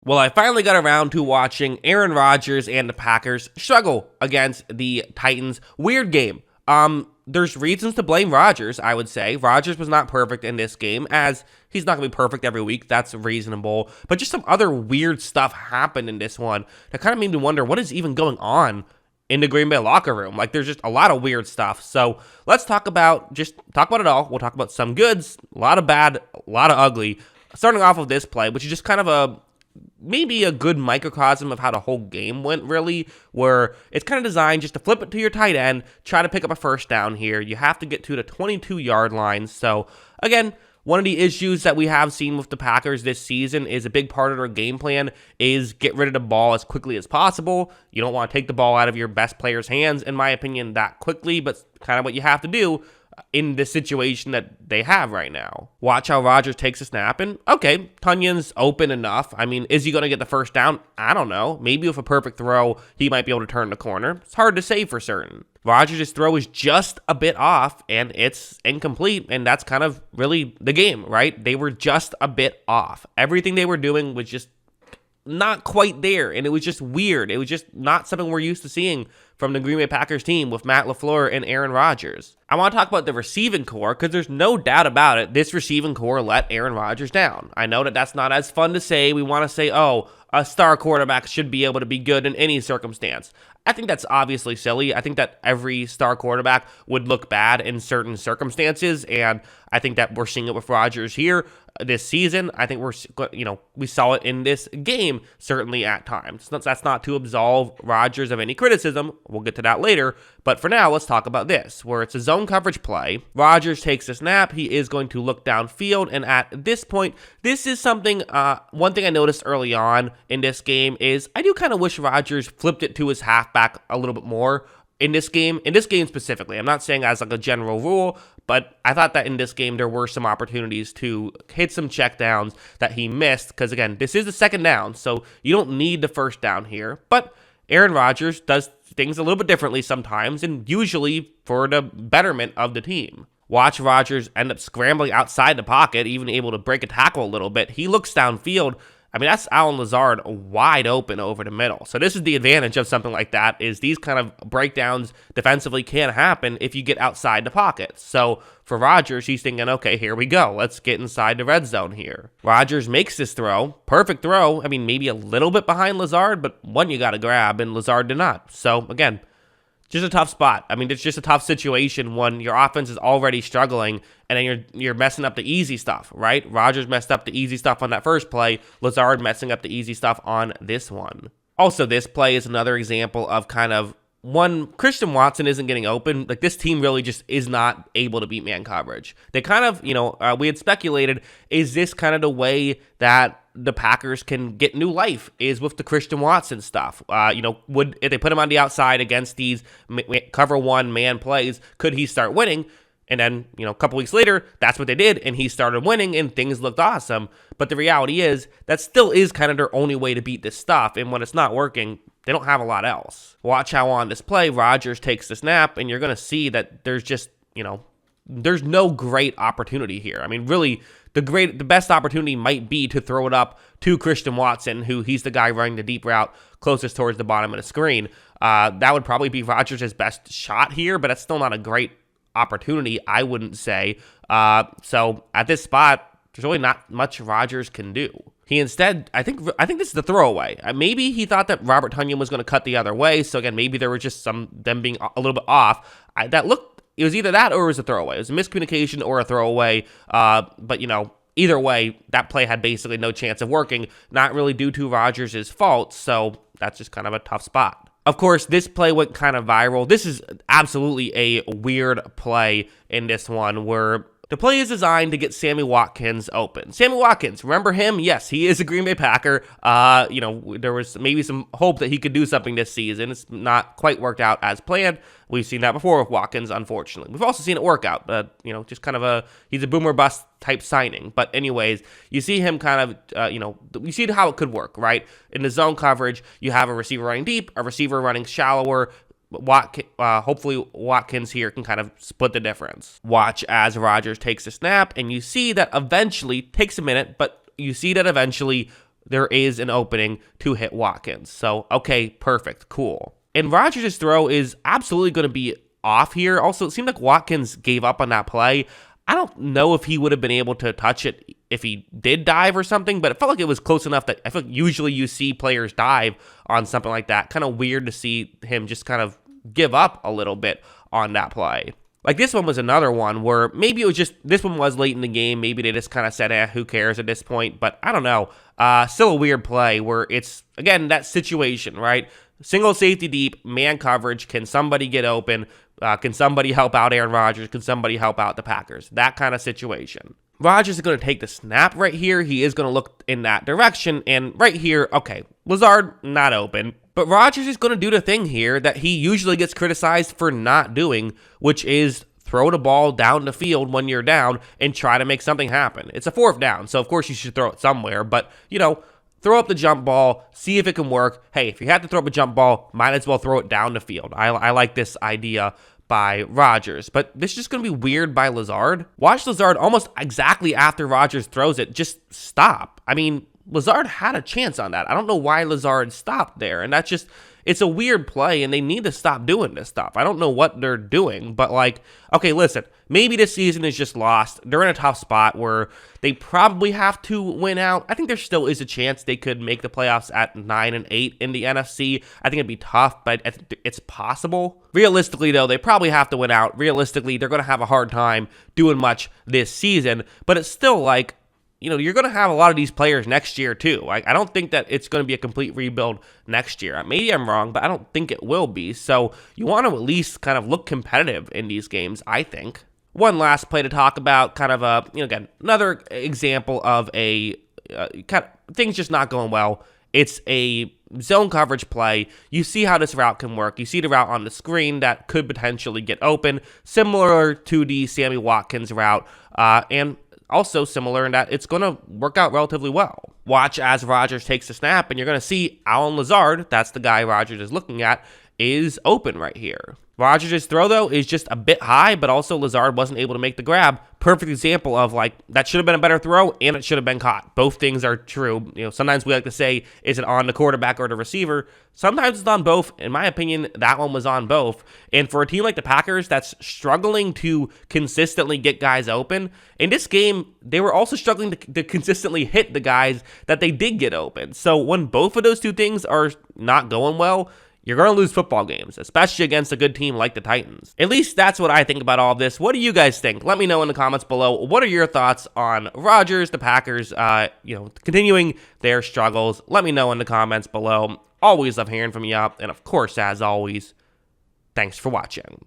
Well, I finally got around to watching Aaron Rodgers and the Packers struggle against the Titans. Weird game. There's reasons to blame Rodgers, I would say. Rodgers was not perfect in this game, as he's not going to be perfect every week. That's reasonable. But just some other weird stuff happened in this one that kind of made me wonder what is even going on in the Green Bay locker room. Like, there's just a lot of weird stuff. So let's talk about it all. We'll talk about some goods, a lot of bad, a lot of ugly. Starting off with this play, which is just kind of maybe a good microcosm of how the whole game went, really, where it's kind of designed just to flip it to your tight end, try to pick up a first down here. You have to get to the 22-yard line. So, again, one of the issues that we have seen with the Packers this season is a big part of their game plan is get rid of the ball as quickly as possible. You don't want to take the ball out of your best player's hands, in my opinion, that quickly, but kind of what you have to do in the situation that they have right now. Watch how Rodgers takes a snap, and okay, Tunyon's open enough. I mean, is he going to get the first down? I don't know. Maybe with a perfect throw, he might be able to turn the corner. It's hard to say for certain. Rodgers' throw is just a bit off, and it's incomplete, and that's kind of really the game, right? They were just a bit off. Everything they were doing was just not quite there, and it was just weird. It was just not something we're used to seeing from the Green Bay Packers team with Matt LaFleur and Aaron Rodgers. I want to talk about the receiving core because there's no doubt about it. This receiving core let Aaron Rodgers down. I know that that's not as fun to say. We want to say, oh, a star quarterback should be able to be good in any circumstance. I think that's obviously silly. I think that every star quarterback would look bad in certain circumstances, and I think that we're seeing it with Rodgers here this season. I think we saw it in this game, certainly at times. That's not to absolve Rodgers of any criticism. We'll get to that later. But for now, let's talk about this, where it's a zone coverage play. Rodgers takes a snap. He is going to look downfield, and at this point, this is something, one thing I noticed early on in this game is I do kind of wish Rodgers flipped it to his halfback a little bit more in this game specifically. I'm not saying as like a general rule, but I thought that in this game there were some opportunities to hit some checkdowns that he missed because, again, this is the second down, so you don't need the first down here. But Aaron Rodgers does things a little bit differently sometimes, and usually for the betterment of the team. Watch Rodgers end up scrambling outside the pocket, even able to break a tackle a little bit. He looks downfield. I mean, that's Allen Lazard wide open over the middle. So this is the advantage of something like that, is these kind of breakdowns defensively can happen if you get outside the pocket. So for Rodgers, he's thinking, okay, here we go. Let's get inside the red zone here. Rodgers makes this throw. Perfect throw. I mean, maybe a little bit behind Lazard, but one you got to grab, and Lazard did not. So again, just a tough spot. I mean, it's just a tough situation when your offense is already struggling and then you're messing up the easy stuff, right? Rodgers messed up the easy stuff on that first play. Lazard messing up the easy stuff on this one. Also, this play is another example of kind of one, Christian Watson isn't getting open. Like, this team really just is not able to beat man coverage. They kind of, we had speculated, is this kind of the way that the Packers can get new life, is with the Christian Watson stuff? If they put him on the outside against these cover one man plays, could he start winning? And then, a couple weeks later, that's what they did, and he started winning, and things looked awesome. But the reality is, that still is kind of their only way to beat this stuff, and when it's not working, they don't have a lot else. Watch how on this play, Rodgers takes the snap, and you're going to see that there's just, there's no great opportunity here. I mean, really, the best opportunity might be to throw it up to Christian Watson, who he's the guy running the deep route closest towards the bottom of the screen. That would probably be Rodgers' best shot here, but that's still not a great opportunity, I wouldn't say. So at this spot, there's really not much Rodgers can do. He instead, I think this is the throwaway. Maybe he thought that Robert Tonyan was going to cut the other way. So again, maybe there were just them being a little bit off. It was either that or it was a throwaway. It was a miscommunication or a throwaway. But either way, that play had basically no chance of working. Not really due to Rodgers' fault. So that's just kind of a tough spot. Of course, this play went kind of viral. This is absolutely a weird play in this one where the play is designed to get Sammy Watkins open. Sammy Watkins, remember him? Yes, he is a Green Bay Packer. There was maybe some hope that he could do something this season. It's not quite worked out as planned. We've seen that before with Watkins, unfortunately. We've also seen it work out, but, just kind of he's a boomer bust type signing. But anyways, you see him kind of, you see how it could work, right? In the zone coverage, you have a receiver running deep, a receiver running shallower. Hopefully Watkins here can kind of split the difference. Watch as Rodgers takes a snap, and you see that eventually, takes a minute, but you see that eventually there is an opening to hit Watkins. So, okay, perfect, cool. And Rodgers' throw is absolutely going to be off here. Also, it seemed like Watkins gave up on that play. I don't know if he would have been able to touch it if he did dive or something, but it felt like it was close enough that I feel like usually you see players dive on something like that. Kind of weird to see him just kind of give up a little bit on that play. Like this one was another one where maybe it was just, this one was late in the game. Maybe they just kind of said, who cares at this point? But I don't know. Still a weird play where it's, again, that situation, right? Single safety deep, man coverage. Can somebody get open? Can somebody help out Aaron Rodgers? Can somebody help out the Packers? That kind of situation. Rodgers is going to take the snap right here. He is going to look in that direction. And right here, okay, Lazard not open. But Rodgers is going to do the thing here that he usually gets criticized for not doing, which is throw the ball down the field when you're down and try to make something happen. It's a 4th down, so of course you should throw it somewhere. But, throw up the jump ball, see if it can work. Hey, if you have to throw up a jump ball, might as well throw it down the field. I like this idea by Rodgers, but this is just going to be weird by Lazard. Watch Lazard almost exactly after Rodgers throws it, just stop. I mean, Lazard had a chance on that. I don't know why Lazard stopped there, and that's just, it's a weird play, and they need to stop doing this stuff. I don't know what they're doing, but okay, listen, maybe this season is just lost. They're in a tough spot where they probably have to win out. I think there still is a chance they could make the playoffs at 9-8 in the NFC. I think it'd be tough, but it's possible. Realistically, though, they probably have to win out. Realistically, they're going to have a hard time doing much this season, but it's still you're going to have a lot of these players next year, too. I don't think that it's going to be a complete rebuild next year. Maybe I'm wrong, but I don't think it will be. So you want to at least kind of look competitive in these games, I think. One last play to talk about, kind of again, another example of a kind of things just not going well. It's a zone coverage play. You see how this route can work. You see the route on the screen that could potentially get open, similar to the Sammy Watkins route, and also similar in that it's going to work out relatively well. Watch as Rodgers takes the snap, and you're going to see Allen Lazard, that's the guy Rodgers is looking at, is open right here. Rodgers' throw, though, is just a bit high, but also Lazard wasn't able to make the grab. Perfect example of, that should have been a better throw, and it should have been caught. Both things are true. Sometimes we like to say, is it on the quarterback or the receiver? Sometimes it's on both. In my opinion, that one was on both. And for a team like the Packers that's struggling to consistently get guys open, in this game, they were also struggling to consistently hit the guys that they did get open. So when both of those two things are not going well, you're going to lose football games, especially against a good team like the Titans. At least that's what I think about all of this. What do you guys think? Let me know in the comments below. What are your thoughts on Rodgers, the Packers, continuing their struggles? Let me know in the comments below. Always love hearing from you. And of course, as always, thanks for watching.